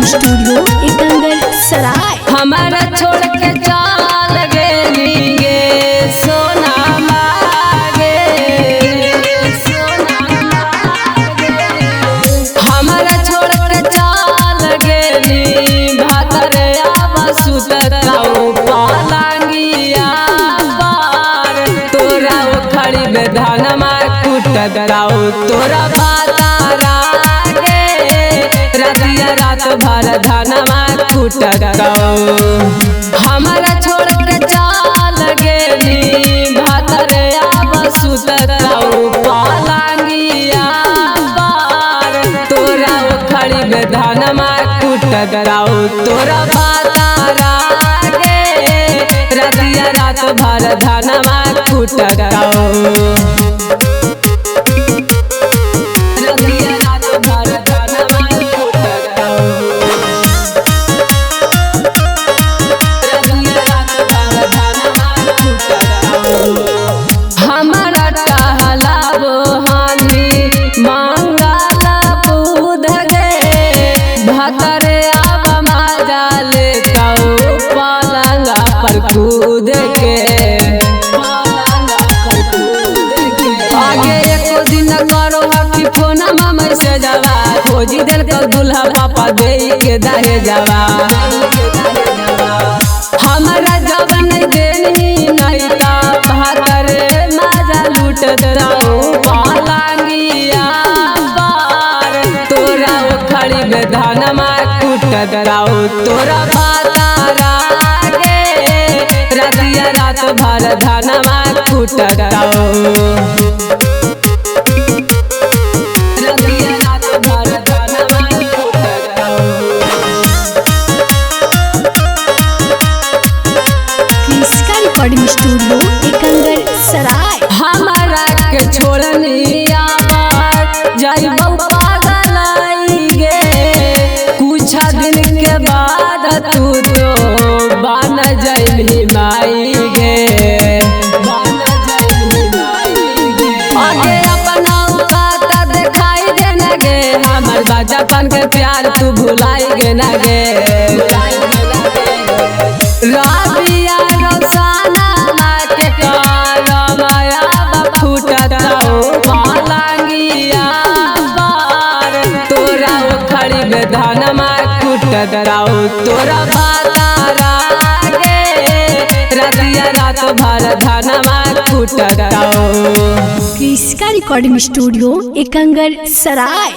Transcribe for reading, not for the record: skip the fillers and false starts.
Studio Ekangar सराय। हमारा छोड़ के चल गेली गे सोना मागे, हमारा छोड़ के चल गेली भातरे आवा सुतताऊ पलंगिया पर तोरा खड़ी में धनमा कुटतराऊ तोरा भातारा रतिया रात भर धनमा कुटतराऊ। हमारा छोड़ के चल गेली भातरे आवा सुतताऊ पलंगिया पर तोरा खड़ी में धनमा कुटतराऊ तोरा भातारा रतिया रात भर धनमा कुटतराऊ। हमारा टहलाबो हानि मंगल बुध गे भातरे आब मजा लेताऊ पलंगा पर कूद के। आगे एको दिन करो हकी फोन में से जवा खोजी दिल का दूल्हा पापा दे के दहे जवा। हमारा जब नहीं देनी नहीं ता भातरे मजा लूटतराऊ पलंगिया पर तोरा खड़ी में धनमा कुटतराऊ तोरा भातारा रतिया रात भर धनमा कुटतराऊ। स्टूडियो एकंगर सराय। हमारा के छोड़नी आवाज जाइबौ पागल गे कुछ दिन के बाद तू तो बन जाइबी माई गे। आगे अपना औकात दिखाई देना गे हमर बचपन के प्यार तू भुलाई गे ना गे। राबिया रौसाना के करमया फुटताऊ पलंगिया पर तोरा खड़ी में धनमा कुटतराऊ तोरा भातारा रतिया रात भर धनमा कुटतराऊ। इसका रिकॉर्डिंग स्टूडियो एकंगर सराय।